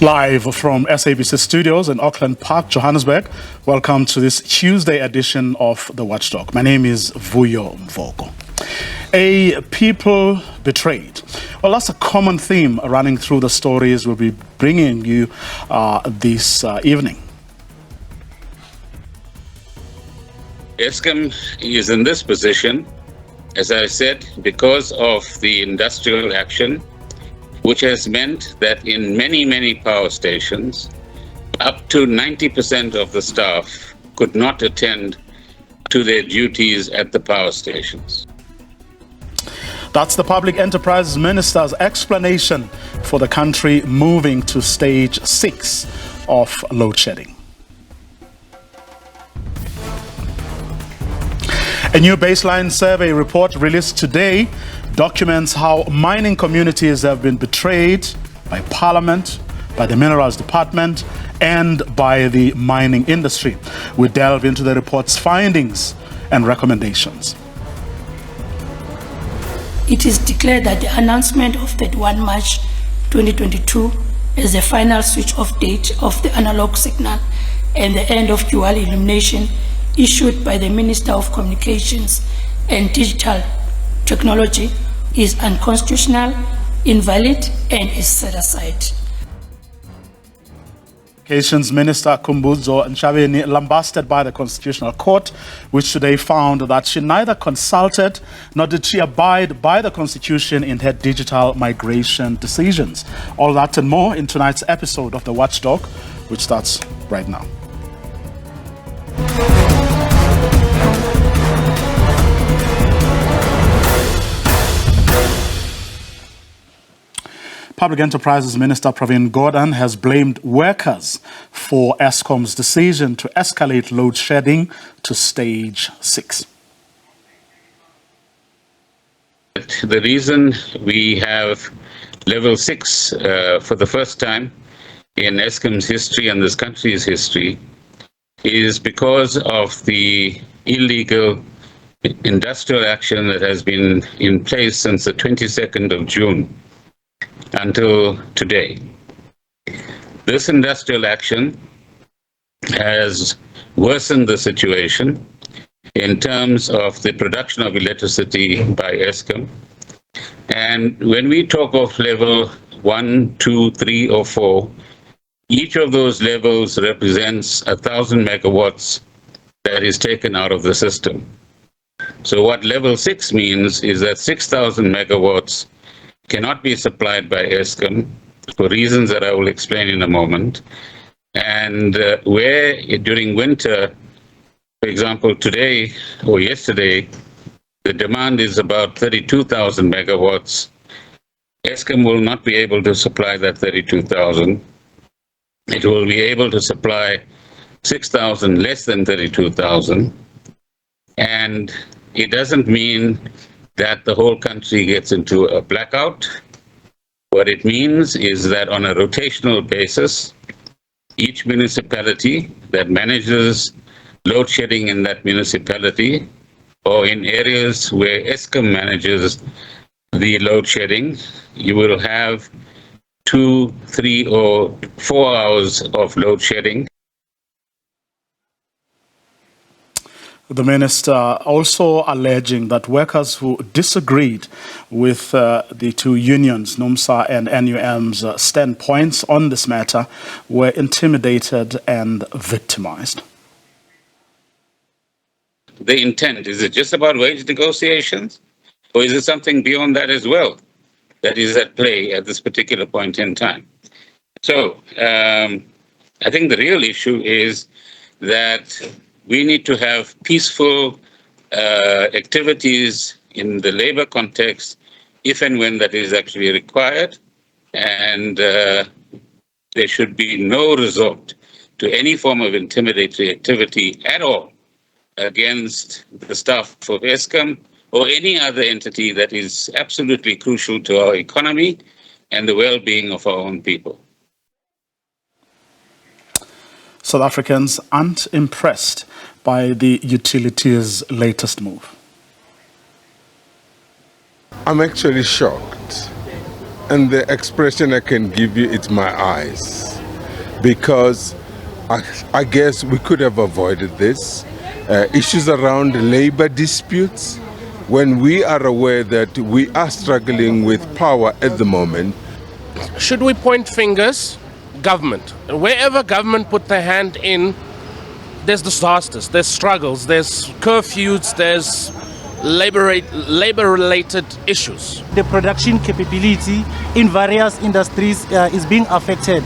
Live from SABC studios in Auckland Park, Johannesburg. Welcome to this Tuesday edition of The Watchdog. My name is Vuyo Mvoko. A people betrayed. Well, that's a common theme running through the stories we'll be bringing you this evening. Eskom is in this position, as I said, because of the industrial action, which has meant that in many power stations, up to 90% of the staff could not attend to their duties at the power stations. That's the Public Enterprise Minister's explanation for the country moving to stage 6 of load shedding. A new baseline survey report released today documents how mining communities have been betrayed by Parliament, by the Minerals Department, and by the mining industry. We delve into the report's findings and recommendations. It is declared that the announcement of 31 March 2022 as the final switch-off date of the analog signal and the end of dual illumination issued by the Minister of Communications and Digital Technology is unconstitutional, invalid, and is set aside. Communications Minister Khumbudzo Ntshavheni lambasted by the Constitutional Court, which today found that she neither consulted nor did she abide by the Constitution in her digital migration decisions. All that and more in tonight's episode of The Watchdog, which starts right now. Public Enterprises Minister Pravin Gordhan has blamed workers for Eskom's decision to escalate load shedding to stage 6. The reason we have level 6 for the first time in Eskom's history and this country's history is because of the illegal industrial action that has been in place since the 22nd of June. Until today. This industrial action has worsened the situation in terms of the production of electricity by Eskom. And when we talk of level 1, 2, 3, or 4, each of those levels represents 1,000 megawatts that is taken out of the system. So what level 6 means is that 6,000 megawatts cannot be supplied by Eskom for reasons that I will explain in a moment. And where during winter, for example, today or yesterday, the demand is about 32,000 megawatts, Eskom will not be able to supply that 32,000. It will be able to supply 6,000 less than 32,000. And it doesn't mean that the whole country gets into a blackout. What it means is that on a rotational basis, each municipality that manages load shedding in that municipality or in areas where Eskom manages the load shedding, you will have 2, 3, or 4 hours of load shedding. The minister also alleging that workers who disagreed with the two unions, NUMSA and NUM's standpoints on this matter, were intimidated and victimized. The intent, is it just about wage negotiations? Or is it something beyond that as well that is at play at this particular point in time? So I think the real issue is that we need to have peaceful activities in the labor context if and when that is actually required. And there should be no resort to any form of intimidatory activity at all against the staff of Eskom or any other entity that is absolutely crucial to our economy and the well-being of our own people. South Africans aren't impressed by the utilities' latest move. I'm actually shocked. And the expression I can give you, it's my eyes. because I guess we could have avoided this. Issues around labor disputes, when we are aware that we are struggling with power at the moment. Should we point fingers? Government. Wherever government put their hand in, there's disasters, there's struggles, there's curfews, there's labor-related issues. The production capability in various industries is being affected.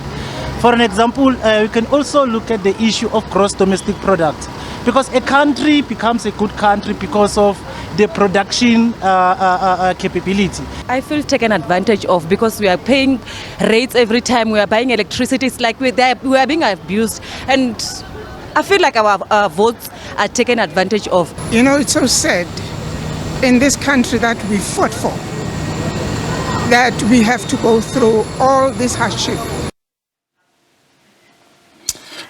For an example, we can also look at the issue of gross domestic product, because a country becomes a good country because of the production capability. I feel taken advantage of because we are paying rates every time we are buying electricity. It's like we are being abused, and I feel like our votes are taken advantage of. You know, it's so sad in this country that we fought for, that we have to go through all this hardship.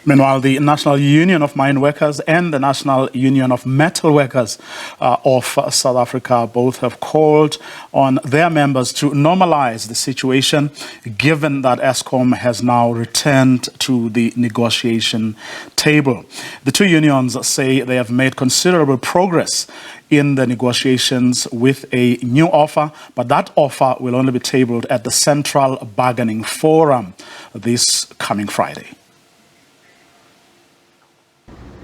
Meanwhile, the National Union of Mine Workers and the National Union of Metal Workers of South Africa both have called on their members to normalize the situation, given that Eskom has now returned to the negotiation table. The two unions say they have made considerable progress in the negotiations with a new offer, but that offer will only be tabled at the Central Bargaining Forum this coming Friday.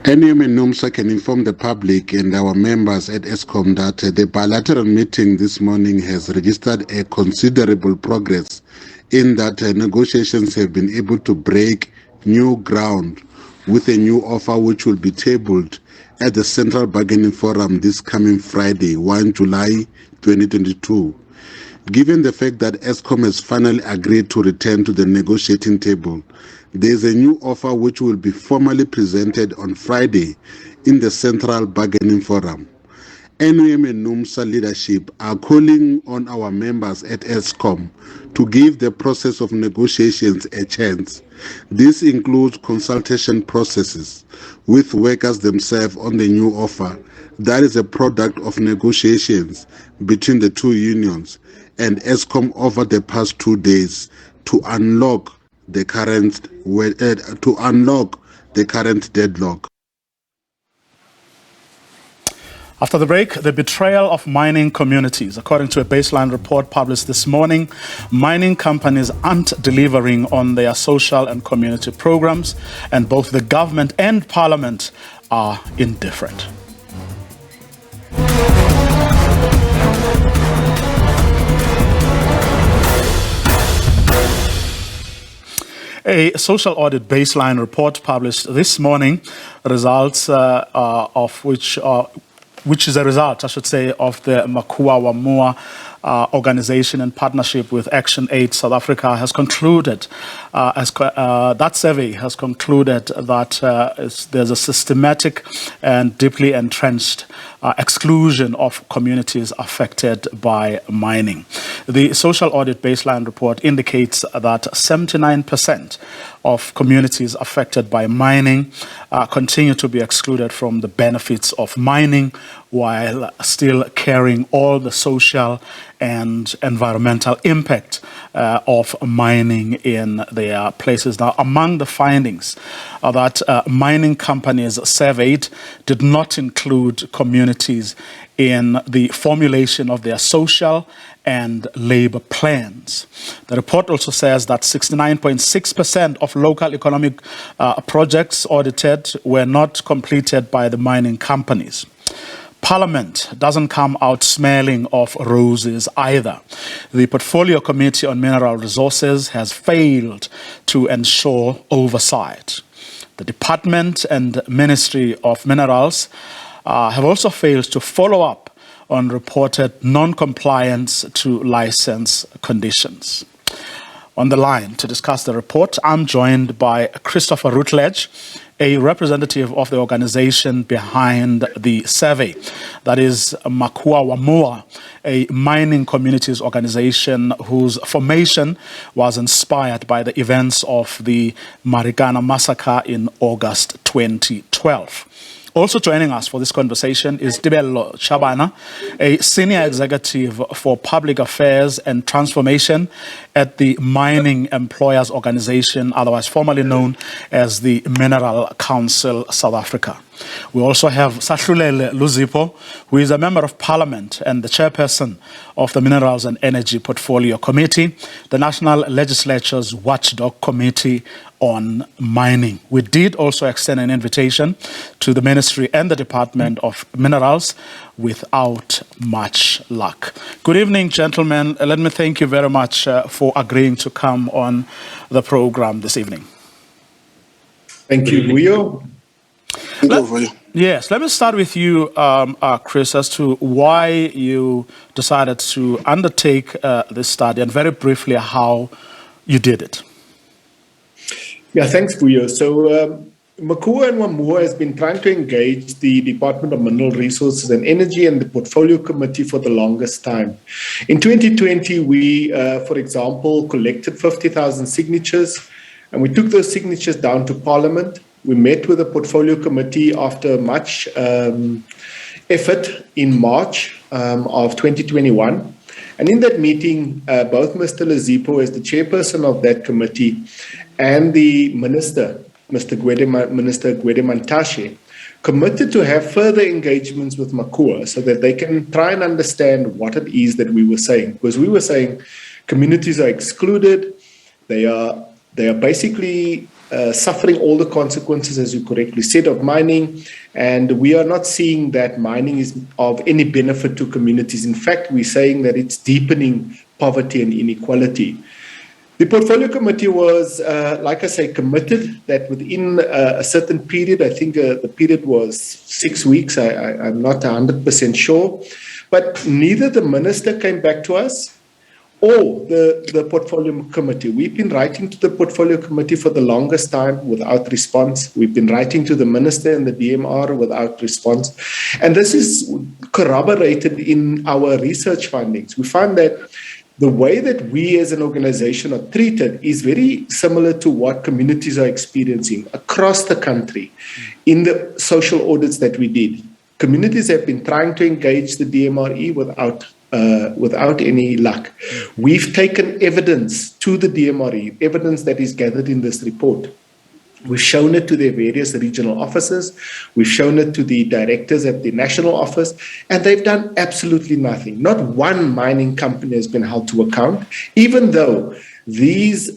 NUM and NUMSA can inform the public and our members at Eskom that the bilateral meeting this morning has registered a considerable progress in that negotiations have been able to break new ground with a new offer which will be tabled at the Central Bargaining Forum this coming Friday, 1 July 2022. Given the fact that Eskom has finally agreed to return to the negotiating table, there is a new offer which will be formally presented on Friday in the Central Bargaining Forum. NUM and NUMSA leadership are calling on our members at Eskom to give the process of negotiations a chance. This includes consultation processes with workers themselves on the new offer. That is a product of negotiations between the two unions and Eskom over the past 2 days to unlock the current deadlock. After the break, the betrayal of mining communities. According to a baseline report published this morning, mining companies aren't delivering on their social and community programs, and both the government and parliament are indifferent. A social audit baseline report published this morning, results of which is a result, I should say, of the Makua Wamua organization in partnership with Action Aid South Africa has concluded, that survey has concluded that there's a systematic and deeply entrenched exclusion of communities affected by mining. The social audit baseline report indicates that 79% of communities affected by mining continue to be excluded from the benefits of mining, while still carrying all the social and environmental impact of mining in their places. Now, among the findings that mining companies surveyed did not include communities in the formulation of their social and labor plans. The report also says that 69.6% of local economic projects audited were not completed by the mining companies. Parliament doesn't come out smelling of roses either. The Portfolio Committee on Mineral Resources has failed to ensure oversight. The Department and Ministry of Minerals have also failed to follow up on reported non-compliance to license conditions. On the line to discuss the report, I'm joined by Christopher Routledge, a representative of the organization behind the survey, that is Makua Wamua, a mining communities organization whose formation was inspired by the events of the Marikana massacre in August 2012. Also joining us for this conversation is Tibello Chabana, a senior executive for public affairs and transformation at the Mining Employers Organization, otherwise formerly known as the Mineral Council South Africa. We also have Sahlulele Luzipo, who is a member of parliament and the chairperson of the Minerals and Energy Portfolio Committee, the National Legislature's Watchdog Committee on Mining. We did also extend an invitation to the Ministry and the Department of Minerals without much luck. Good evening, gentlemen. Let me thank you very much for agreeing to come on the program this evening. Thank you, Vuyo. Yes, let me start with you, Chris, as to why you decided to undertake this study and very briefly how you did it. Yeah, thanks, Vuyo. So Makua and Wamua has been trying to engage the Department of Mineral Resources and Energy and the Portfolio Committee for the longest time. In 2020, we, for example, collected 50,000 signatures, and we took those signatures down to Parliament. We met with the Portfolio Committee after much effort in March of 2021. And in that meeting, both Mr. Luzipo, as the chairperson of that committee, and the minister, Minister Gwede Mantashe, committed to have further engagements with Makua so that they can try and understand what it is that we were saying. Because we were saying communities are excluded, they are basically suffering all the consequences, as you correctly said, of mining, and we are not seeing that mining is of any benefit to communities. In fact, we're saying that it's deepening poverty and inequality. The Portfolio Committee was, like I say, committed that within a certain period, I think the period was 6 weeks, I'm not 100% sure, but neither the minister came back to us or the Portfolio Committee. We've been writing to the Portfolio Committee for the longest time without response. We've been writing to the Minister and the DMR without response. And this is corroborated in our research findings. We find that the way that we as an organization are treated is very similar to what communities are experiencing across the country in the social audits that we did. Communities have been trying to engage the DMRE without any luck. We've taken evidence to the DMRE, evidence that is gathered in this report. We've shown it to their various regional offices. We've shown it to the directors at the national office, and they've done absolutely nothing. Not one mining company has been held to account, even though these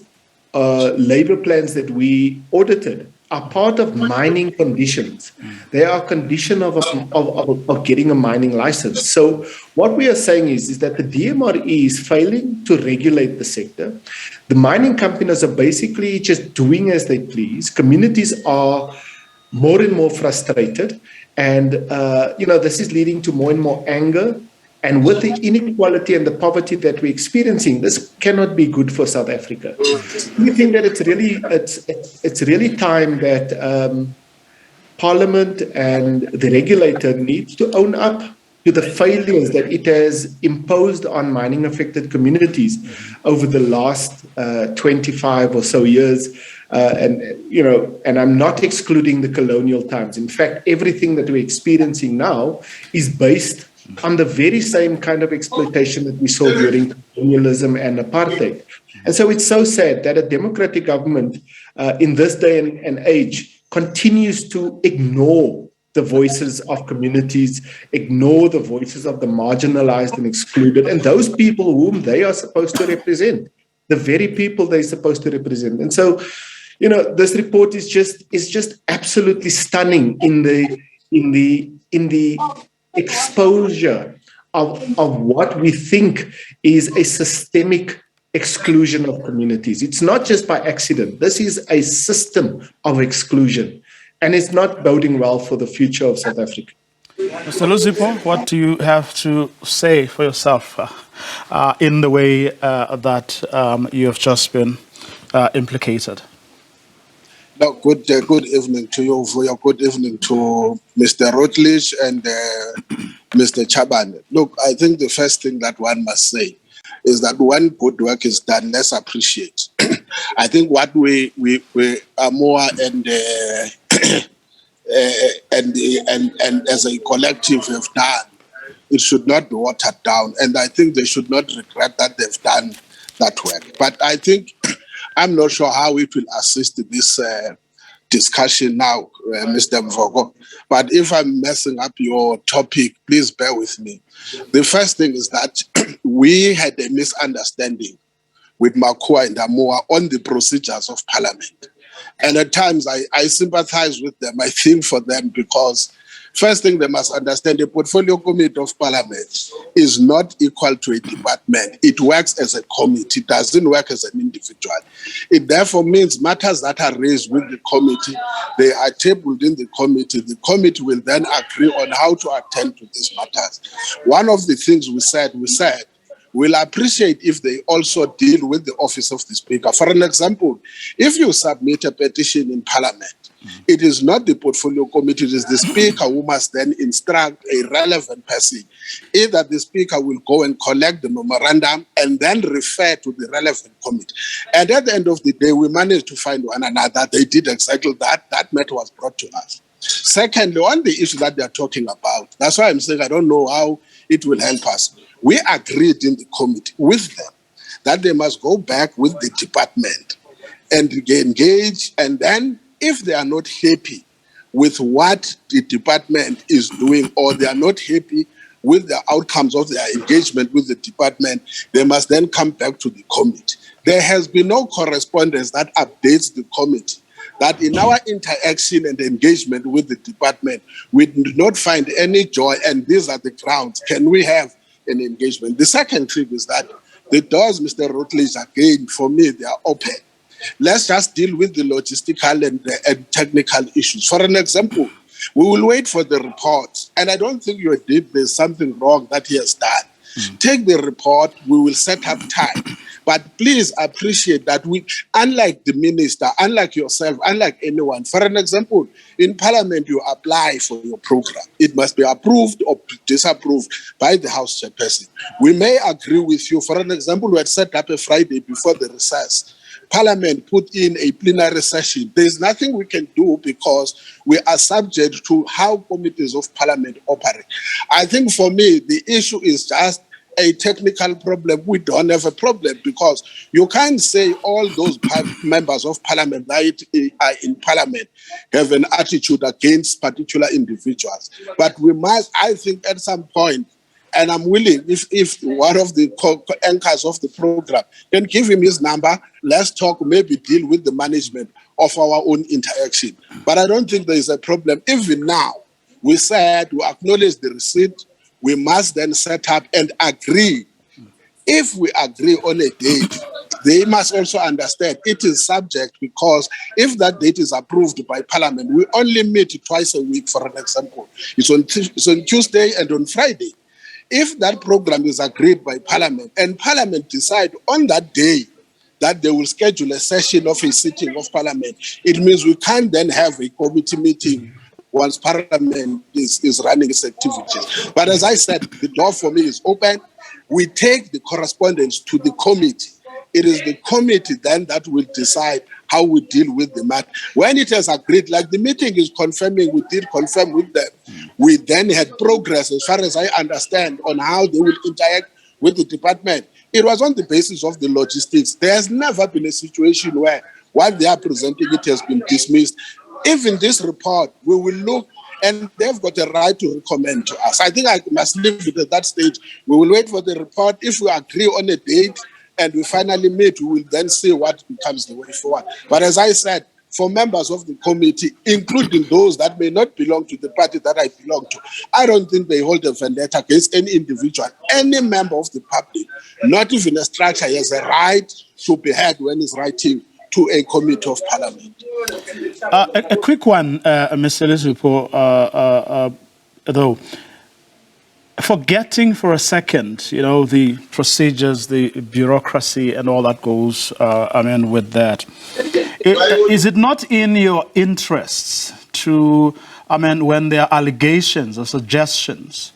labor plans that we audited are part of mining conditions. They are a condition of getting a mining license. So what we are saying is that the DMRE is failing to regulate the sector. The mining companies are basically just doing as they please. Communities are more and more frustrated. And, this is leading to more and more anger. And with the inequality and the poverty that we're experiencing, this cannot be good for South Africa. We think that it's really time that Parliament and the regulator needs to own up to the failures that it has imposed on mining-affected communities over the last 25 or so years. And I'm not excluding the colonial times. In fact, everything that we're experiencing now is based on the very same kind of exploitation that we saw during colonialism and apartheid. And so it's so sad that a democratic government in this day and age continues to ignore the voices of communities, ignore the voices of the marginalized and excluded, and those people whom they are supposed to represent, the very people they're supposed to represent. And so, this report is just absolutely stunning in the exposure of what we think is a systemic exclusion of communities. It's not just by accident. This is a system of exclusion, and it's not boding well for the future of South Africa. Mr. Luzipo, what do you have to say for yourself in the way that you have just been implicated? No, good evening to you. Good evening to Mr. Routledge and Mr. Chaban. Look, I think the first thing that one must say is that when good work is done, let's appreciate. I think what we are more and and as a collective have done, it should not be watered down. And I think they should not regret that they've done that work. But I think, I'm not sure how it will assist this discussion now, Mr. Mvoko. But if I'm messing up your topic, please bear with me. The first thing is that we had a misunderstanding with Makua and Amua on the procedures of Parliament. And at times I sympathize with them. I think for them because first thing they must understand, the Portfolio Committee of Parliament is not equal to a department. It works as a committee. It doesn't work as an individual. It therefore means matters that are raised with the committee, they are tabled in the committee. The committee will then agree on how to attend to these matters. One of the things we said, we'll appreciate if they also deal with the office of the Speaker. For an example, if you submit a petition in Parliament, it is not the Portfolio Committee, it is the Speaker who must then instruct a relevant person. Either the Speaker will go and collect the memorandum and then refer to the relevant committee. And at the end of the day, we managed to find one another. They did exactly that. That matter was brought to us. Secondly, on the issue that they're talking about, that's why I'm saying I don't know how it will help us. We agreed in the committee with them that they must go back with the department and engage, and then if they are not happy with what the department is doing or they are not happy with the outcomes of their engagement with the department, they must then come back to the committee. There has been no correspondence that updates the committee that in our interaction and engagement with the department, we do not find any joy, and these are the grounds. Can we have an engagement? The second thing is that the doors, Mr. Rutledge, again, for me, they are open. Let's just deal with the logistical and technical issues. For an example, we will wait for the report. And I don't think you did, there's something wrong that he has done. Take the report, we will set up time. But please appreciate that we, unlike the minister, unlike yourself, unlike anyone, for an example, in Parliament, you apply for your program. It must be approved or disapproved by the House chairperson. We may agree with you. For an example, we had set up a Friday before the recess. Parliament put in a plenary session. There's nothing we can do because we are subject to how committees of Parliament operate. I think for me, the issue is just a technical problem. We don't have a problem because you can't say all those members of Parliament that are in Parliament have an attitude against particular individuals. But we must, I think, at some point, and I'm willing, if one of the anchors of the program can give him his number, let's talk, maybe deal with the management of our own interaction. But I don't think there is a problem. Even now, we said to acknowledge the receipt, we must then set up and agree. If we agree on a date, they must also understand it is subject, because if that date is approved by Parliament, we only meet twice a week, for an example. It's on Tuesday and on Friday. If that program is agreed by Parliament and Parliament decide on that day that they will schedule a session of a sitting of Parliament, it means we can't then have a committee meeting once Parliament is running its activities. But as I said, the door for me is open. We take the correspondence to the committee. It is the committee then that will decide how we deal with the matter. When it has agreed, like the meeting is confirming, we did confirm with them. We then had progress, as far as I understand, on how they will interact with the department. It was on the basis of the logistics. There has never been a situation where while they are presenting it has been dismissed. Even this report, we will look, and they've got a right to recommend to us. I think I must leave it at that stage. We will wait for the report. If we agree on a date and we finally meet, we will then see what becomes the way forward. But as I said, for members of the committee, including those that may not belong to the party that I belong to, I don't think they hold a vendetta against any individual. Any member of the public, not even a structure, has a right to be heard when he's writing to a committee of Parliament. A quick one, Mr. Lisipo, though. Forgetting for a second, the procedures, the bureaucracy and all that goes, with that. Is it not in your interests to, when there are allegations or suggestions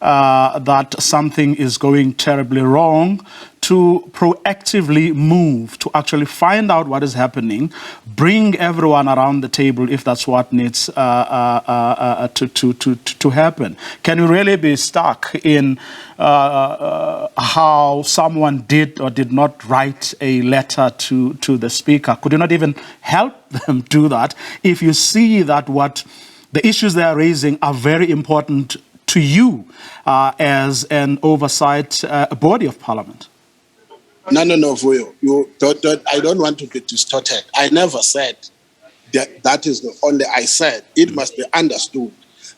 that something is going terribly wrong, to proactively move to actually find out what is happening, bring everyone around the table if that's what needs to happen? Can we really be stuck in how someone did or did not write a letter to the speaker? Could you not even help them do that if you see that what the issues they are raising are very important to you as an oversight body of parliament? No, Vuyo. I don't want to be distorted. I never said that is the only. I said it must be understood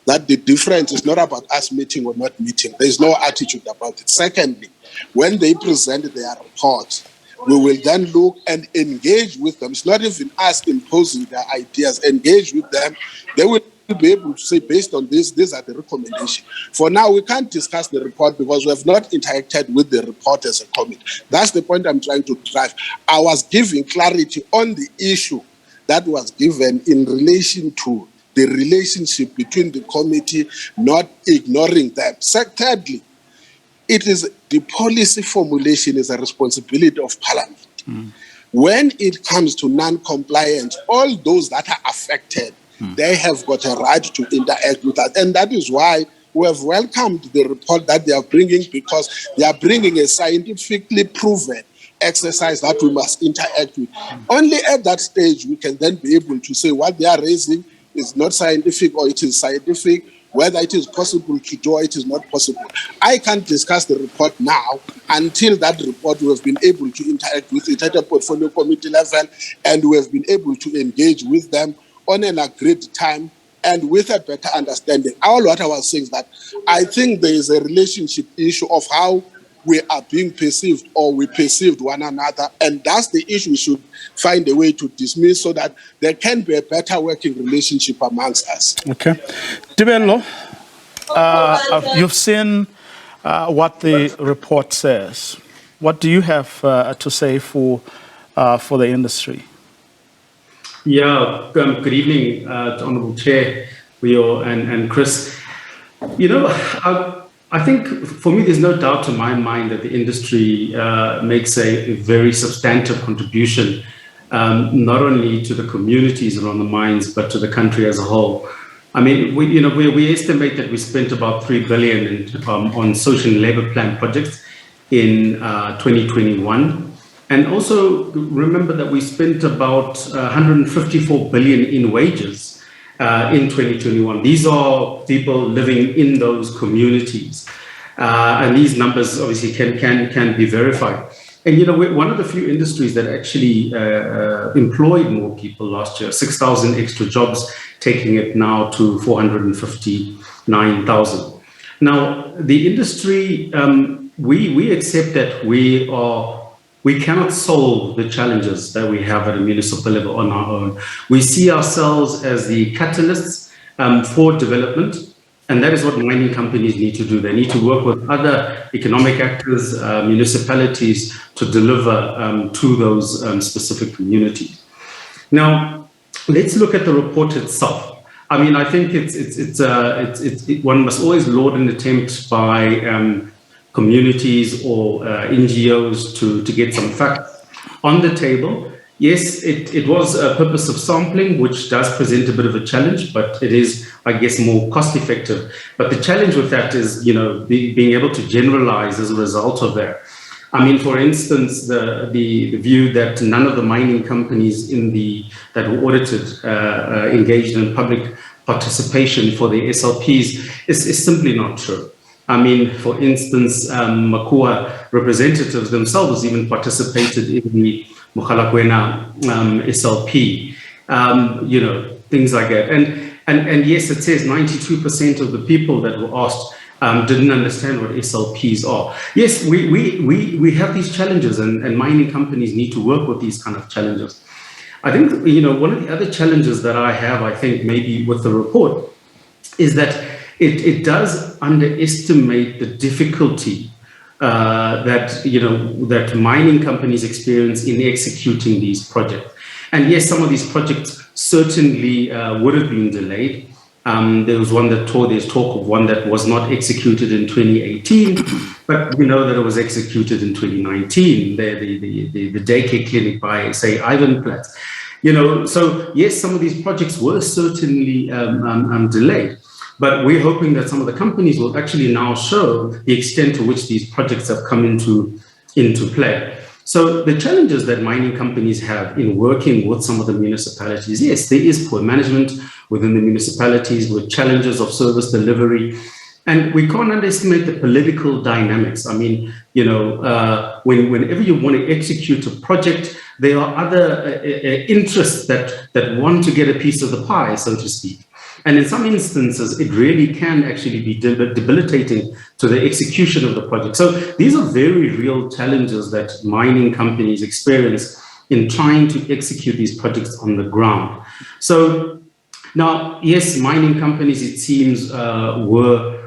that the difference is not about us meeting or not meeting. There is no attitude about it. Secondly, when they present their report, we will then look and engage with them. It's not even us imposing their ideas. Engage with them. They will be able to say, based on this, these are the recommendations. For now, we can't discuss the report because we have not interacted with the report as a committee. That's the point I'm trying to drive. I was giving clarity on the issue that was given in relation to the relationship between the committee, not ignoring them. Thirdly, it is the policy formulation is a responsibility of Parliament. When it comes to non-compliance, all those that are affected, they have got a right to interact with us. And that is why we have welcomed the report that they are bringing, because they are bringing a scientifically proven exercise that we must interact with. Only at that stage we can then be able to say what they are raising is not scientific or it is scientific, whether it is possible to do or it is not possible. I can't discuss the report now until that report we have been able to interact with it at a portfolio committee level, and we have been able to engage with them on an agreed time and with a better understanding. All what I was saying is that I think there is a relationship issue of how we are being perceived or we perceived one another, and that's the issue we should find a way to dismiss so that there can be a better working relationship amongst us. Okay. Tibelo, you've seen what the report says. What do you have to say for the industry? Yeah, good evening, Honourable Chair, Rio and Chris. You know, I think for me, there's no doubt in my mind that the industry makes a very substantial contribution, not only to the communities around the mines, but to the country as a whole. I mean, we estimate that we spent about 3 billion on social and labour plan projects in 2021. And also remember that we spent about 154 billion in wages in 2021. These are people living in those communities. And these numbers obviously can be verified. And you know, we're one of the few industries that actually employed more people last year, 6,000 extra jobs, taking it now to 459,000. Now, the industry, we accept that we cannot solve the challenges that we have at a municipal level on our own. We see ourselves as the catalysts for development, and that is what mining companies need to do. They need to work with other economic actors, municipalities, to deliver to those specific communities. Now, let's look at the report itself. I mean, I think one must always laud an attempt by communities or NGOs to get some facts on the table. Yes, it was a purpose of sampling, which does present a bit of a challenge, but it is, I guess, more cost effective. But the challenge with that is, you know, being able to generalize as a result of that. I mean, for instance, the view that none of the mining companies that were audited engaged in public participation for the SLPs is simply not true. I mean, for instance, Makua representatives themselves even participated in the Mokalakwena SLP, you know, things like that. And yes, it says 92% of the people that were asked didn't understand what SLPs are. Yes, we have these challenges, and mining companies need to work with these kind of challenges. I think, you know, one of the other challenges that I have, I think, maybe with the report, is that it does underestimate the difficulty that mining companies experience in executing these projects. And yes, some of these projects certainly would have been delayed. There's talk of one that was not executed in 2018, but we know that it was executed in 2019. The daycare clinic by, say, Ivanplat. So yes, some of these projects were certainly delayed, but we're hoping that some of the companies will actually now show the extent to which these projects have come into play. So the challenges that mining companies have in working with some of the municipalities, yes, there is poor management within the municipalities with challenges of service delivery. And we can't underestimate the political dynamics. I mean, whenever you want to execute a project, there are other interests that want to get a piece of the pie, so to speak. And in some instances, it really can actually be debilitating to the execution of the project. So these are very real challenges that mining companies experience in trying to execute these projects on the ground. So now, yes, mining companies, it seems, were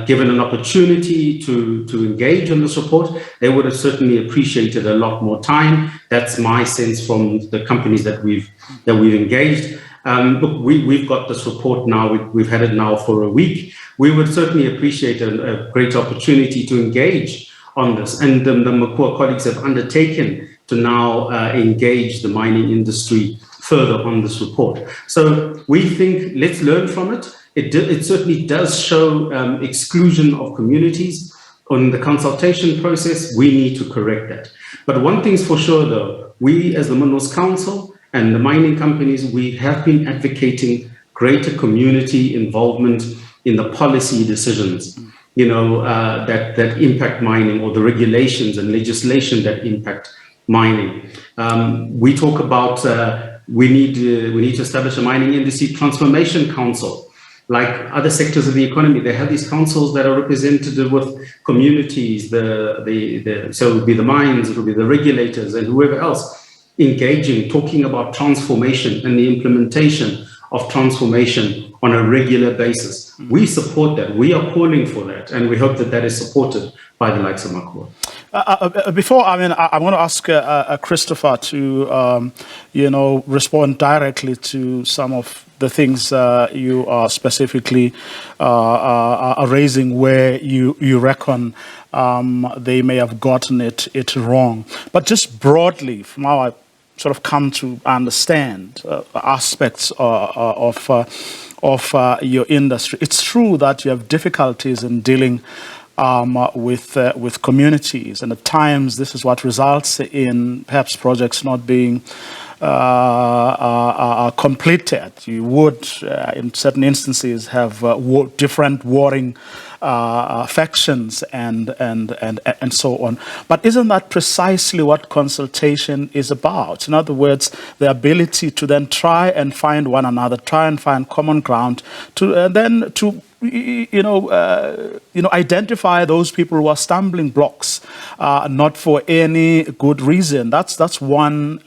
given an opportunity to engage in this report. They would have certainly appreciated a lot more time. That's my sense from the companies that we've engaged. Look, we've got this report now. We've had it now for a week. We would certainly appreciate a great opportunity to engage on this. And the Makua colleagues have undertaken to now engage the mining industry further on this report. So we think, let's learn from it. It certainly does show exclusion of communities on the consultation process. We need to correct that. But one thing's for sure, though, we as the Minerals Council and the mining companies, we have been advocating greater community involvement in the policy decisions, that impact mining, or the regulations and legislation that impact mining. We talk about we need to establish a mining industry transformation council. Like other sectors of the economy, they have these councils that are representative with communities. So it will be the mines, it will be the regulators, and whoever else engaging, talking about transformation and the implementation of transformation on a regular basis. We support that. We are calling for that, and we hope that that is supported by the likes of Makua. I want to ask Christopher to, respond directly to some of the things you are specifically are raising where you reckon they may have gotten it wrong. But just broadly, from how I sort of come to understand aspects of your industry, it's true that you have difficulties in dealing with communities, and at times this is what results in perhaps projects not being completed. You would, in certain instances, have different warring factions and so on. But isn't that precisely what consultation is about? In other words, the ability to then try and find one another, try and find common ground, to identify those people who are stumbling blocks, not for any good reason. That's one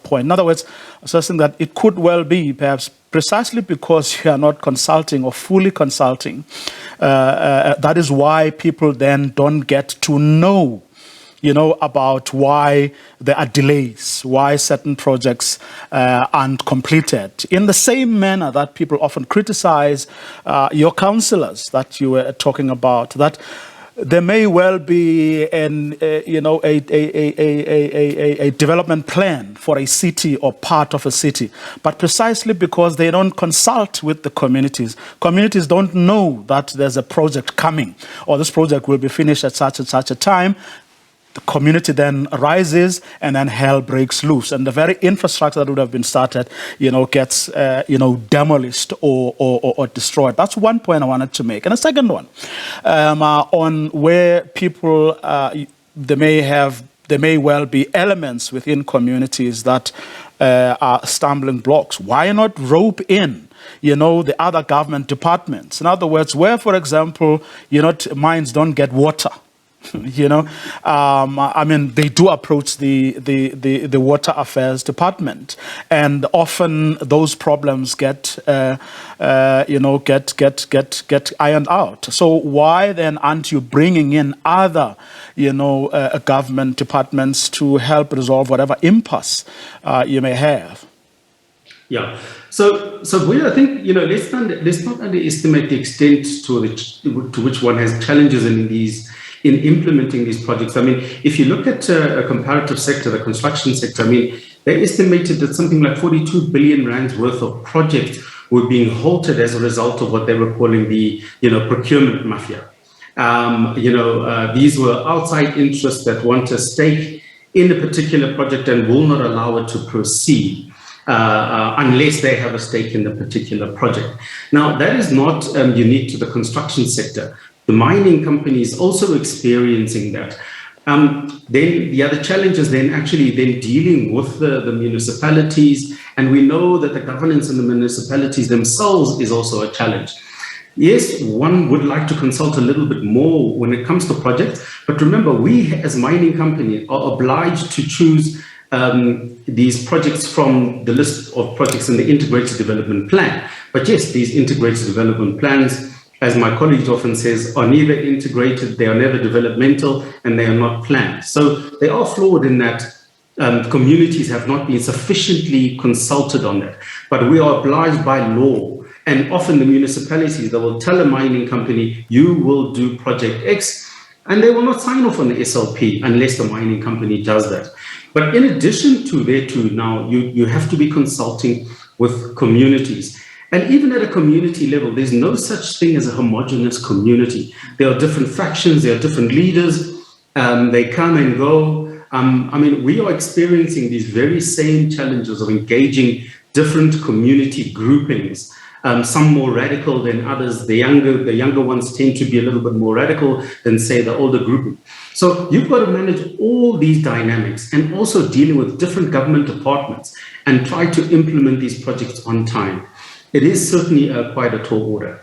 point. In other words, assessing that it could well be perhaps precisely because you are not consulting or fully consulting. That is why people then don't get to know about why there are delays, why certain projects aren't completed. In the same manner that people often criticize your councillors that you were talking about, that there may well be a development plan for a city or part of a city, but precisely because they don't consult with the communities. Communities don't know that there's a project coming, or this project will be finished at such and such a time. The community then arises, and then hell breaks loose, and the very infrastructure that would have been started, gets demolished or destroyed. That's one point I wanted to make. And a second one, on where people there may well be elements within communities that are stumbling blocks. Why not rope in the other government departments? In other words, where, for example, mines don't get water. They do approach the water affairs department, and often those problems get ironed out. So why then aren't you bringing in other government departments to help resolve whatever impasse you may have? Yeah. So I think, let's not underestimate the extent to which one has challenges in implementing these projects. I mean, if you look at a comparative sector, the construction sector, I mean, they estimated that something like 42 billion rands worth of projects were being halted as a result of what they were calling the, procurement mafia. These were outside interests that want a stake in a particular project and will not allow it to proceed. Unless they have a stake in the particular project. Now, that is not unique to the construction sector. The mining company is also experiencing that. Then the other challenge is then dealing with the municipalities, and we know that the governance in the municipalities themselves is also a challenge. Yes, one would like to consult a little bit more when it comes to projects, but remember, we as mining companies are obliged to choose these projects from the list of projects in the integrated development plan. But yes, these integrated development plans, as my colleague often says, are neither integrated, they are never developmental, and they are not planned. So they are flawed in that communities have not been sufficiently consulted on that. But we are obliged by law, and often the municipalities, they will tell a mining company, you will do project X, and they will not sign off on the SLP unless the mining company does that. But in addition to that, now you have to be consulting with communities. And even at a community level, there's no such thing as a homogeneous community. There are different factions, there are different leaders, they come and go. We are experiencing these very same challenges of engaging different community groupings. Some more radical than others. The younger ones tend to be a little bit more radical than, say, the older group. So you've got to manage all these dynamics and also dealing with different government departments and try to implement these projects on time. It is certainly quite a tall order.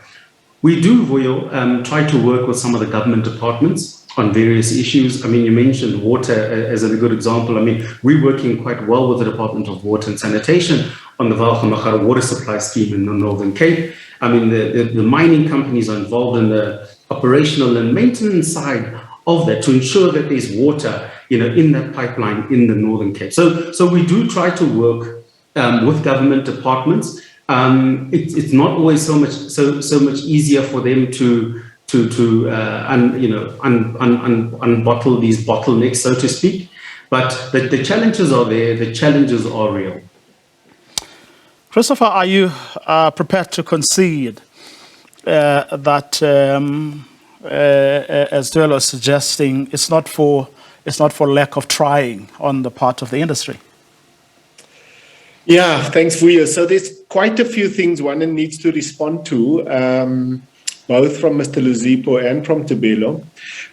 We do, Vuyo, try to work with some of the government departments on various issues. I mean, you mentioned water as a good example. I mean, we're working quite well with the Department of Water and Sanitation on the Valgamachara water supply scheme in the Northern Cape. I mean, the mining companies are involved in the operational and maintenance side of that to ensure that there's water, in that pipeline in the Northern Cape. So we do try to work with government departments. It's not always so much easier for them to unbottle these bottlenecks, so to speak. But the challenges are there. The challenges are real. Christopher, are you prepared to concede that, as Duel was suggesting, it's not for lack of trying on the part of the industry? Yeah, thanks, Vuyo. So there's quite a few things one needs to respond to, both from Mr. Luzipo and from Tebelo.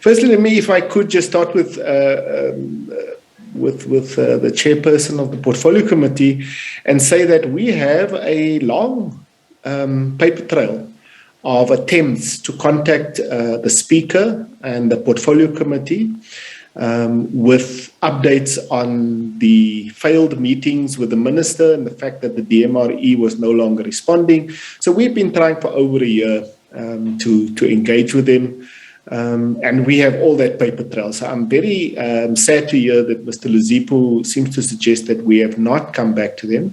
Firstly, if I could just start with the chairperson of the Portfolio Committee and say that we have a long paper trail of attempts to contact the Speaker and the Portfolio Committee with updates on the failed meetings with the Minister and the fact that the DMRE was no longer responding. So we've been trying for over a year to engage with them. And we have all that paper trail. So I'm very sad to hear that Mr. Luzipo seems to suggest that we have not come back to them.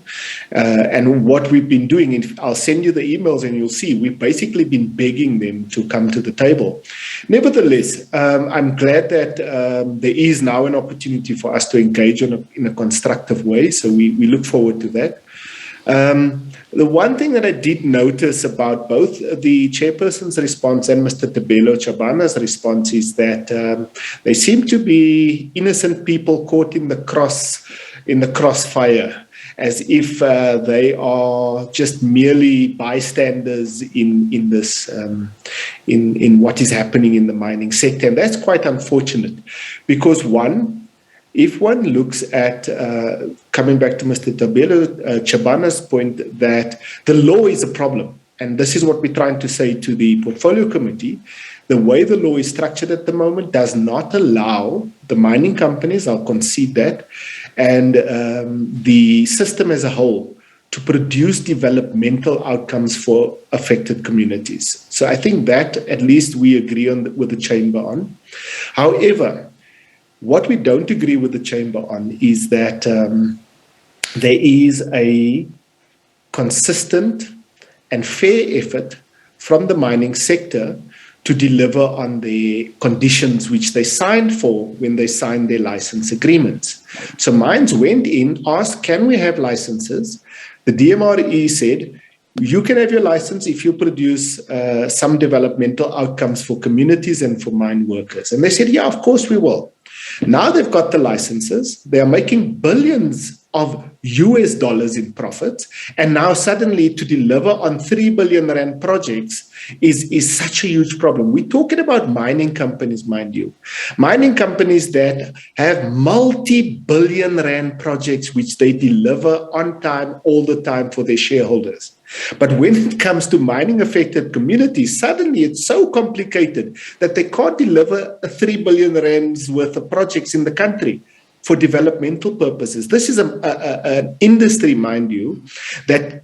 And what we've been doing, I'll send you the emails and you'll see, we've basically been begging them to come to the table. Nevertheless, I'm glad that there is now an opportunity for us to engage in a constructive way. So we look forward to that. The one thing that I did notice about both the chairperson's response and Mr. Tebelo Chabana's response is that they seem to be innocent people caught in the crossfire, as if they are just merely bystanders in this in what is happening in the mining sector, and that's quite unfortunate, because if one looks at, coming back to Mr. Tebelo Chabana's point, that the law is a problem, and this is what we're trying to say to the Portfolio Committee, the way the law is structured at the moment does not allow the mining companies, I'll concede that, and the system as a whole to produce developmental outcomes for affected communities. So I think that at least we agree on with the Chamber on. However, what we don't agree with the Chamber on is that there is a consistent, and fair effort from the mining sector to deliver on the conditions which they signed for when they signed their license agreements. So mines went in, asked, can we have licenses? The DMRE said, you can have your license if you produce some developmental outcomes for communities and for mine workers. And they said, yeah, of course we will. Now they've got the licenses. They are making billions of US dollars in profits. And now suddenly to deliver on 3 billion rand projects is such a huge problem. We're talking about mining companies, mind you. Mining companies that have multi-billion rand projects which they deliver on time, all the time for their shareholders. But when it comes to mining affected communities, suddenly it's so complicated that they can't deliver 3 billion rands worth of projects in the country for developmental purposes. This is an industry, mind you, that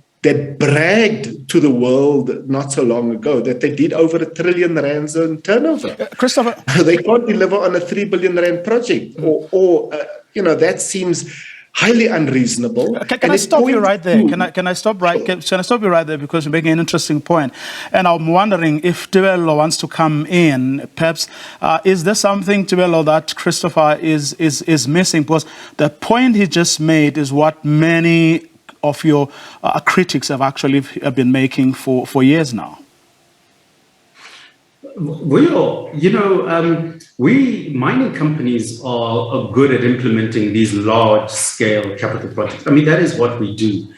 bragged to the world not so long ago that they did over 1 trillion rands in turnover. Christopher, they can't deliver on a 3 billion rand project, or that seems highly unreasonable. Can I stop you right there? Can I stop you right there, because you're making an interesting point, and I'm wondering if Tebello wants to come in. Perhaps is there something, Tebello, that Christopher is missing? Because the point he just made is what many of your critics have actually been making for years now. Well, we mining companies are good at implementing these large-scale capital projects. I mean, that is what we do.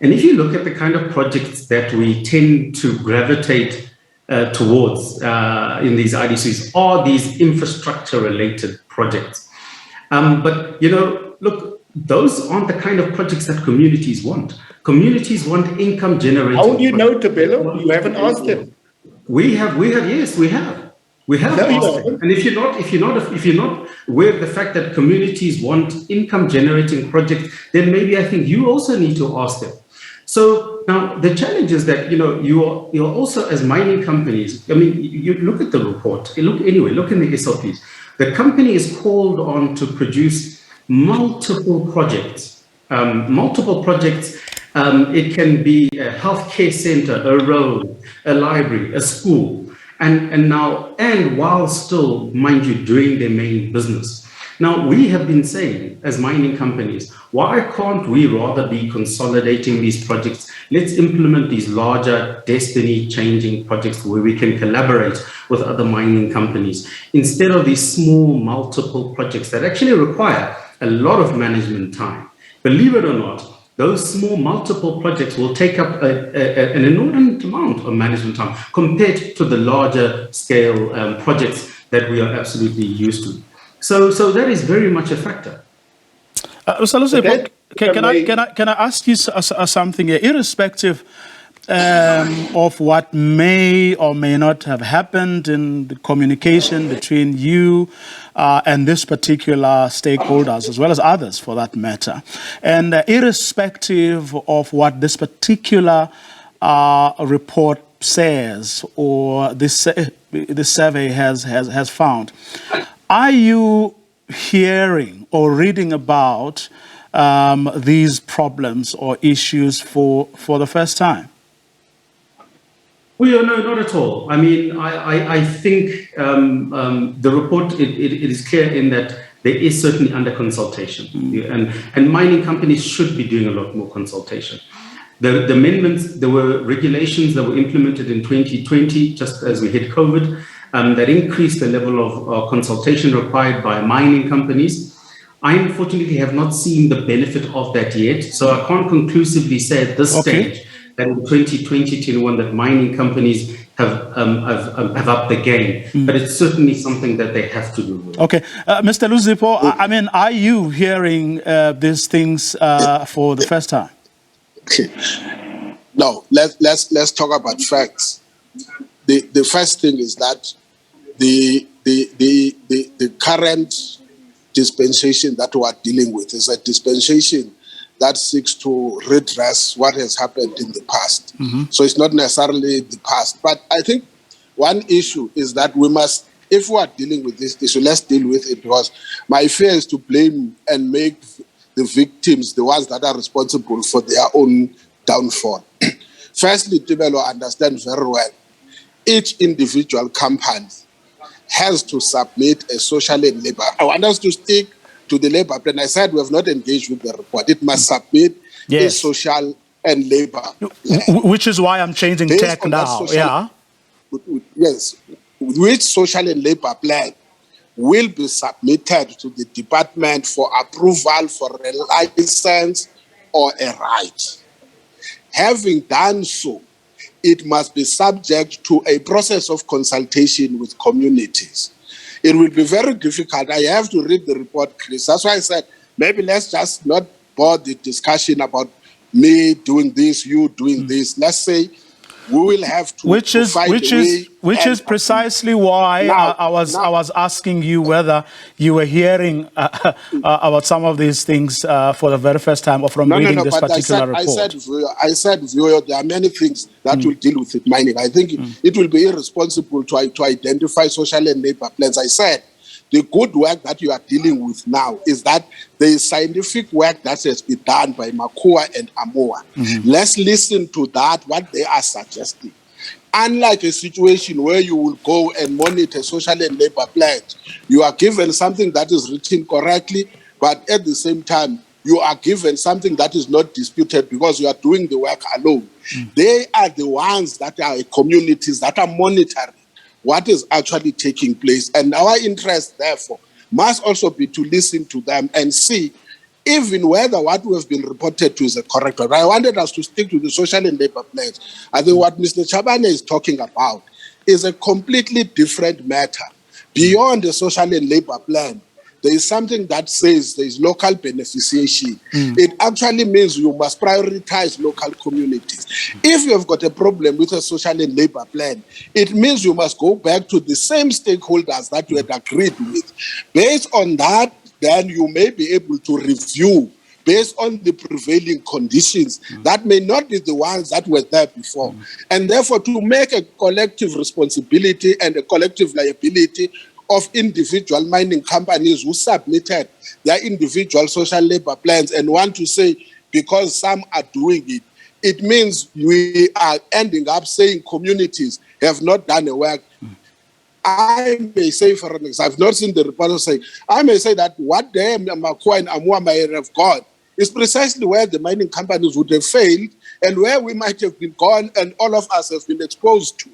And if you look at the kind of projects that we tend to gravitate towards in these IDCs, are these infrastructure-related projects. But, look, those aren't the kind of projects that communities want. Communities want income-generating. How do you know, Tebello? You haven't asked them. We have. Yes, we have. We have. And if you're not aware of the fact that communities want income-generating projects, then maybe I think you also need to ask them. So now the challenge is that you're also, as mining companies. I mean, you look at the report. Look in the SLPs. The company is called on to produce multiple projects. It can be a healthcare center, a road, a library, a school, and while still, mind you, doing their main business. Now, we have been saying, as mining companies, why can't we rather be consolidating these projects? Let's implement these larger destiny-changing projects where we can collaborate with other mining companies, instead of these small, multiple projects that actually require a lot of management time. Believe it or not, those small multiple projects will take up an inordinate amount of management time compared to the larger scale projects that we are absolutely used to. So that is very much a factor. Can I ask you something here? Irrespective of what may or may not have happened in the communication between you and this particular stakeholders, as well as others for that matter, and irrespective of what this particular report says or this survey has found, are you hearing or reading about these problems or issues for the first time? Well, no, not at all. I mean, I think the report, it is clear in that there is certainly under consultation. And mining companies should be doing a lot more consultation. The amendments, there were regulations that were implemented in 2020, just as we hit COVID, that increased the level of consultation required by mining companies. I unfortunately have not seen the benefit of that yet, so I can't conclusively say at this stage that in 2021 that mining companies have upped the game, but it's certainly something that they have to do. Okay, Mr. Luzipo, I mean, are you hearing these things for the first time? No, let's talk about facts. The first thing is that the current dispensation that we are dealing with is a dispensation that seeks to redress what has happened in the past. So it's not necessarily the past. But I think one issue is that we must, if we are dealing with this issue, let's deal with it, because my fear is to blame and make the victims the ones that are responsible for their own downfall. Firstly, Tibelo understands very well, each individual company has to submit a social and labor. I want us to stick to the labor plan. I said we have not engaged with the report. It must submit a social and labor plan. Which is why I'm changing tack now. Yes, which social and labor plan will be submitted to the department for approval for a license or a right. Having done so, it must be subject to a process of consultation with communities. It will be very difficult. I have to read the report, Chris. That's why I said, maybe let's just not bore the discussion about me doing this, you doing this. Let's say we will have to which is precisely why I was asking you whether you were hearing about some of these things for the very first time or from reading this particular report. I said, there are many things that will deal with it, mining. I think it will be irresponsible to identify social and labor plans. I said, the good work that you are dealing with now is that there is scientific work that has been done by Makua and Amoa. Let's listen to that, what they are suggesting. Unlike a situation where you will go and monitor social and labor plans, you are given something that is written correctly, but at the same time, you are given something that is not disputed because you are doing the work alone. They are the ones that are communities that are monitoring what is actually taking place. And our interest, therefore, must also be to listen to them and see even whether what we have been reported to is a correct one. I wanted us to stick to the social and labor plans. I think what Mr. Chabane is talking about is a completely different matter. Beyond the social and labor plan, there is something that says there is local beneficiation. It actually means you must prioritize local communities. If you have got a problem with a social and labor plan, it means you must go back to the same stakeholders that you had agreed with. Based on that, then you may be able to review based on the prevailing conditions that may not be the ones that were there before. And therefore, to make a collective responsibility and a collective liability of individual mining companies who submitted their individual social labor plans and want to say, because some are doing it, it means we are ending up saying communities have not done the work. I may say, for an example, I've not seen the report saying, I may say that what they, Makua and Amua may have gone is precisely where the mining companies would have failed and where we might have been gone and all of us have been exposed to.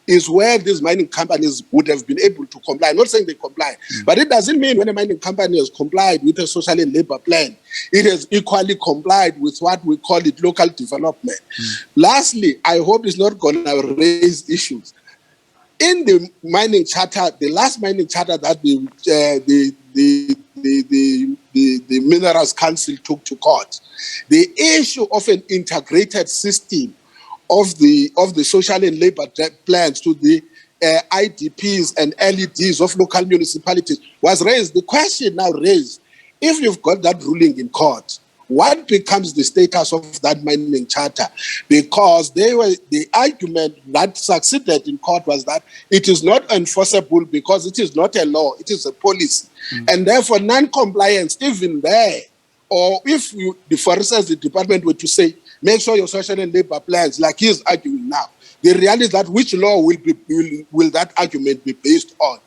Is where these mining companies would have been able to comply. I'm not saying they comply, but it doesn't mean when a mining company has complied with a social and labor plan, it has equally complied with what we call it local development. Lastly, I hope it's not going to raise issues. In the mining charter, the last mining charter that the Minerals Council took to court, the issue of an integrated system of the social and labor plans to the IDPs and LEDs of local municipalities was raised. The question now raised, if you've got that ruling in court, what becomes the status of that mining charter? Because the argument that succeeded in court was that it is not enforceable because it is not a law, it is a policy. And therefore non-compliance even there, or if you, for instance, the department were to say, make sure your social and labor plans, like he is arguing now. The reality is that which law will that argument be based on?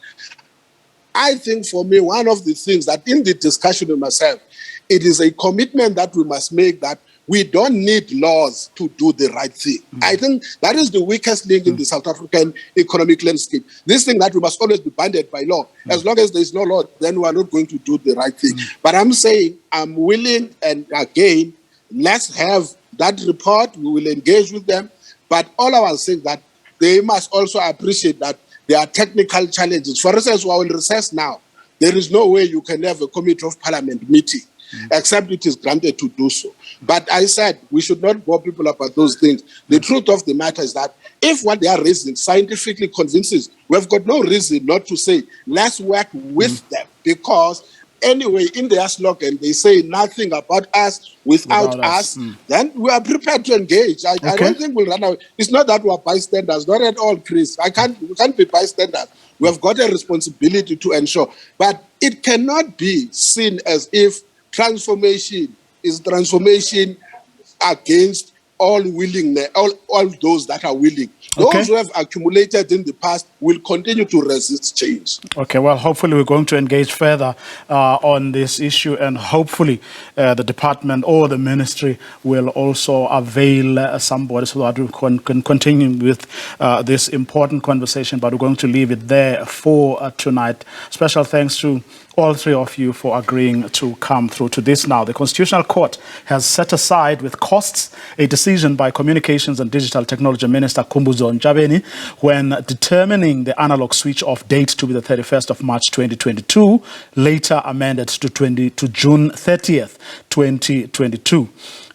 I think for me, one of the things that in the discussion with myself, it is a commitment that we must make that we don't need laws to do the right thing. I think that is the weakest link in the South African economic landscape. This thing that we must always be bounded by law. As long as there is no law, then we are not going to do the right thing. But I'm saying I'm willing, and again, let's have that report, we will engage with them. But all I was saying that they must also appreciate that there are technical challenges. For instance, we are in recess now. There is no way you can have a Committee of Parliament meeting, except it is granted to do so. But I said we should not bore people about those things. The truth of the matter is that if what they are raising scientifically convinces, we've got no reason not to say, let's work with them, because anyway, in their slogan, they say nothing about us without us. Then we are prepared to engage. I don't think we'll run out. It's not that we are bystanders, not at all, Chris. We can't be bystanders. We have got a responsibility to ensure. But it cannot be seen as if transformation is transformation against all those that are willing. Okay. Those who have accumulated in the past will continue to resist change. Okay, well, hopefully we're going to engage further on this issue, and hopefully the department or the ministry will also avail somebody so that we can continue with this important conversation, but we're going to leave it there for tonight. Special thanks to all three of you for agreeing to come through to this now. The Constitutional Court has set aside with costs a decision by Communications and Digital Technology Minister Khumbudzo Ntshavheni when determining the analog switch-off date to be the 31st of March 2022, later amended to June 30th, 2022.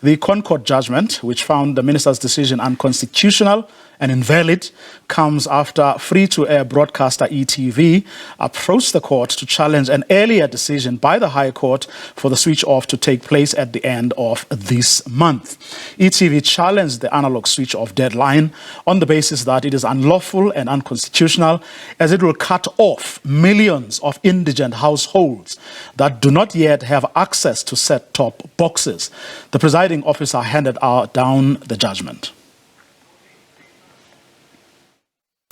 The Concord judgment, which found the minister's decision unconstitutional and invalid, comes after free-to-air broadcaster ETV approached the court to challenge an earlier decision by the High Court for the switch-off to take place at the end of this month. ETV challenged the analog switch-off deadline on the basis that it is unlawful and unconstitutional, as it will cut off millions of indigent households that do not yet have access to set-top boxes. The presiding officer handed down the judgment.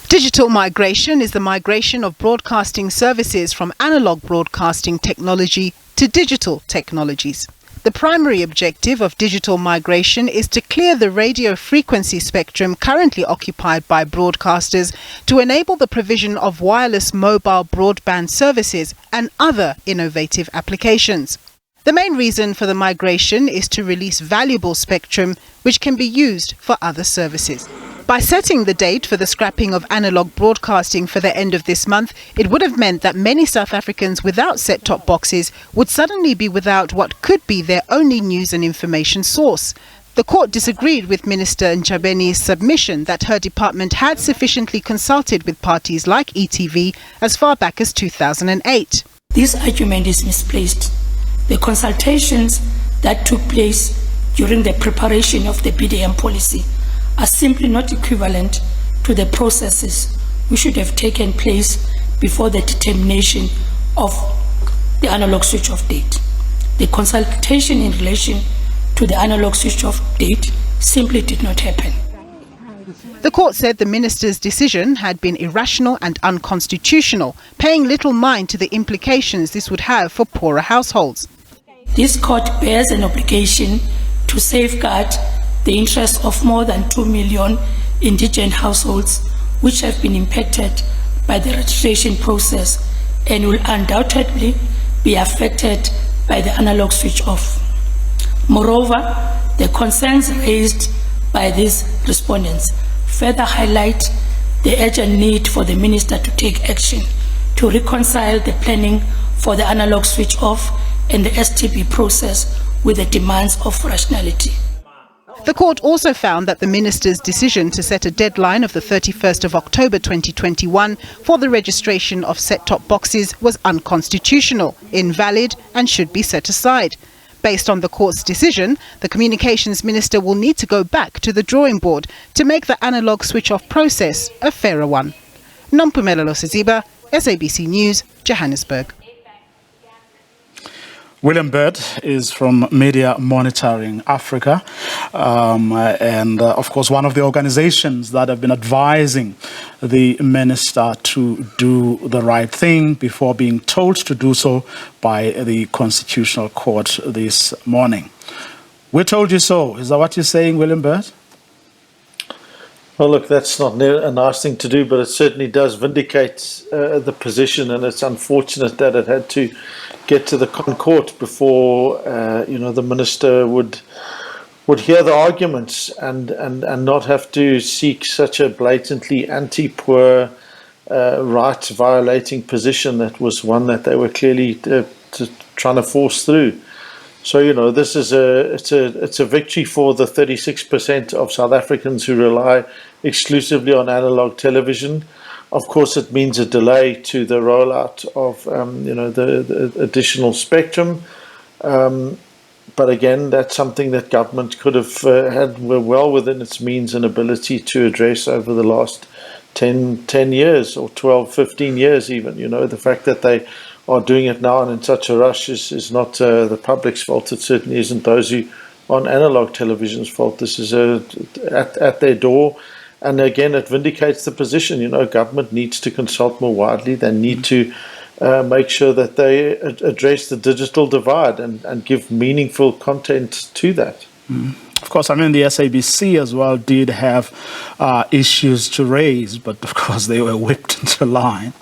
Digital migration is the migration of broadcasting services from analog broadcasting technology to digital technologies. The primary objective of digital migration is to clear the radio frequency spectrum currently occupied by broadcasters to enable the provision of wireless mobile broadband services and other innovative applications. The main reason for the migration is to release valuable spectrum which can be used for other services. By setting the date for the scrapping of analog broadcasting for the end of this month, it would have meant that many South Africans without set-top boxes would suddenly be without what could be their only news and information source. The court disagreed with Minister Ntshavheni's submission that her department had sufficiently consulted with parties like ETV as far back as 2008. This argument is misplaced. The consultations that took place during the preparation of the BDM policy are simply not equivalent to the processes which should have taken place before the determination of the analog switch-off date. The consultation in relation to the analog switch-off date simply did not happen. The court said the minister's decision had been irrational and unconstitutional, paying little mind to the implications this would have for poorer households. This court bears an obligation to safeguard the interests of more than 2 million indigent households which have been impacted by the registration process and will undoubtedly be affected by the analog switch-off. Moreover, the concerns raised by these respondents further highlight the urgent need for the minister to take action to reconcile the planning for the analog switch-off and the STB process with the demands of rationality. The court also found that the minister's decision to set a deadline of the 31st of October 2021 for the registration of set-top boxes was unconstitutional, invalid and should be set aside. Based on the court's decision, the Communications Minister will need to go back to the drawing board to make the analog switch-off process a fairer one. Nompumelelo Siziba, SABC News, Johannesburg. William Bird is from Media Monitoring Africa, and of course one of the organizations that have been advising the minister to do the right thing before being told to do so by the Constitutional Court this morning. We told you so. Is that what you're saying, William Bird? Well, look, that's not a nice thing to do, but it certainly does vindicate the position, and it's unfortunate that it had to get to the court before the minister would hear the arguments and not have to seek such a blatantly anti-poor, rights violating position that was one that they were clearly trying to force through. So, this is it's a victory for the 36% of South Africans who rely exclusively on analog television. Of course, it means a delay to the rollout of, the additional spectrum. But again, that's something that government could have had well within its means and ability to address over the last 10 years or 12, 15 years even. The fact that they are doing it now and in such a rush is not the public's fault. It certainly isn't those who on analog television's fault. This is at their door. And again, it vindicates the position. Government needs to consult more widely. They need to make sure that they address the digital divide and give meaningful content to that. Of course, the SABC as well did have issues to raise, but of course they were whipped into line.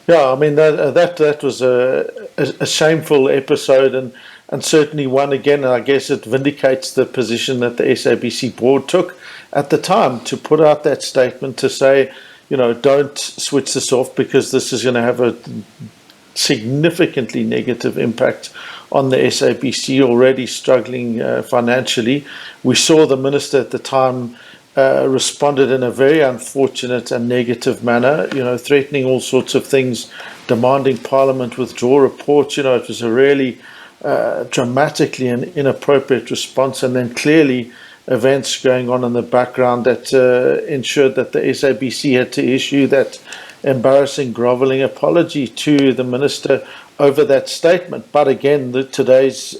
Yeah, that was a shameful episode, and certainly one, again, I guess it vindicates the position that the SABC board took at the time to put out that statement to say, don't switch this off because this is going to have a significantly negative impact on the SABC, already struggling financially. We saw the minister at the time responded in a very unfortunate and negative manner, threatening all sorts of things, demanding Parliament withdraw reports. It was a really dramatically and inappropriate response, and then clearly events going on in the background that ensured that the SABC had to issue that embarrassing, grovelling apology to the minister over that statement. But again, today's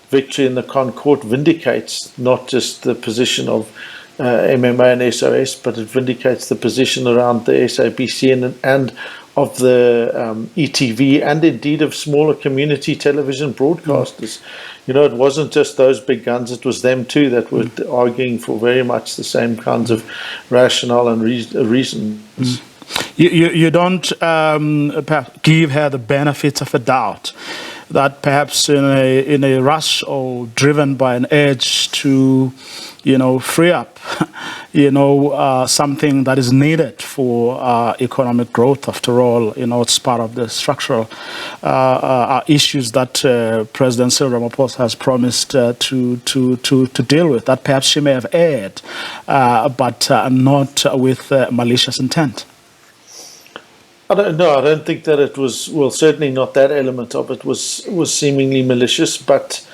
victory in the Court vindicates not just the position of MMA and SOS, but it vindicates the position around the SABC and of the ETV and indeed of smaller community television broadcasters. It wasn't just those big guns, it was them too that were arguing for very much the same kinds of rationale and reasons. You don't give her the benefit of a doubt that perhaps in a rush or driven by an urge to, free up, something that is needed for economic growth. After all, it's part of the structural issues that President Cyril Ramaphosa has promised to deal with. That perhaps she may have erred, but not with malicious intent. I don't think that it was, certainly not that element of it was seemingly malicious, but,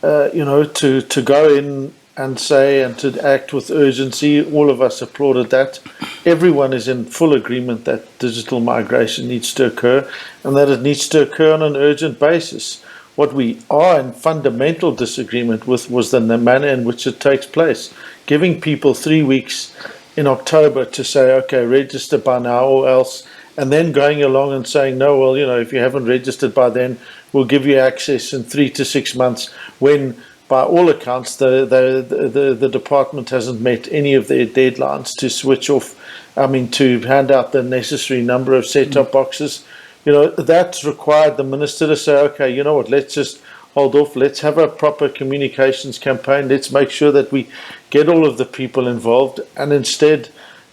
to go in and say and to act with urgency, all of us applauded that. Everyone is in full agreement that digital migration needs to occur and that it needs to occur on an urgent basis. What we are in fundamental disagreement with was the manner in which it takes place. Giving people 3 weeks in October to say, okay, register by now or else, and then going along and saying, no, well, if you haven't registered by then, we'll give you access in 3 to 6 months, when by all accounts the department hasn't met any of their deadlines to switch off, to hand out the necessary number of set-top boxes. That's required the minister to say, okay, let's just hold off, let's have a proper communications campaign, let's make sure that we get all of the people involved, and instead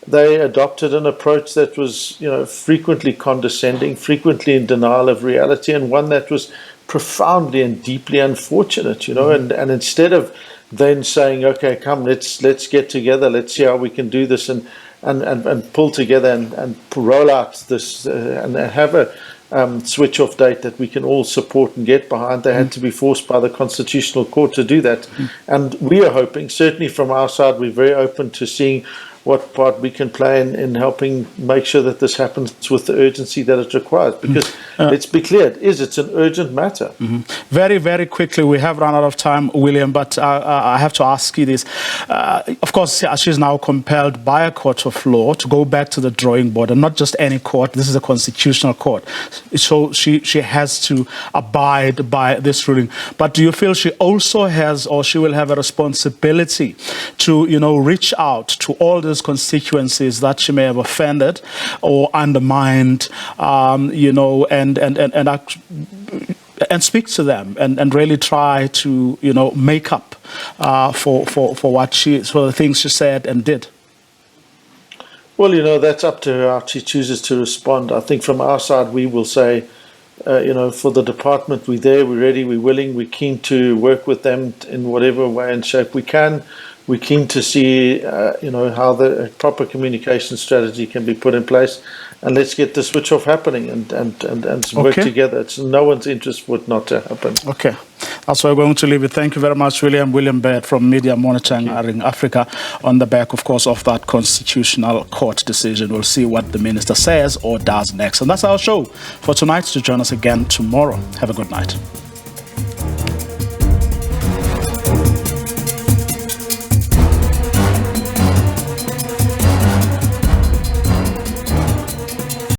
they adopted an approach that was, frequently condescending, frequently in denial of reality, and one that was profoundly and deeply unfortunate, and instead of then saying, okay, come, let's get together, let's see how we can do this and pull together and roll out this and have a switch off date that we can all support and get behind. They had to be forced by the Constitutional Court to do that. And we are hoping, certainly from our side, we're very open to seeing what part we can play in helping make sure that this happens with the urgency that it requires. Because let's be clear, it's an urgent matter. Very, very quickly, we have run out of time, William, but I have to ask you this. Of course, she's now compelled by a court of law to go back to the drawing board, and not just any court, this is a constitutional court. So she has to abide by this ruling. But do you feel she also has, or she will have a responsibility to, reach out to all those constituencies that she may have offended or undermined, and speak to them and really try to, make up for the things she said and did? Well, that's up to her how she chooses to respond. I think from our side, we will say, for the department, we're there, we're ready, we're willing, we're keen to work with them in whatever way and shape we can. We're keen to see, how the proper communication strategy can be put in place, and let's get the switch off happening and work together. It's in no one's interest for it not to happen. Okay, that's where we're going to leave it. Thank you very much, William. William Baird from Media Monitoring in Africa, on the back, of course, of that Constitutional Court decision. We'll see what the minister says or does next. And that's our show for tonight. To join us again tomorrow. Have a good night.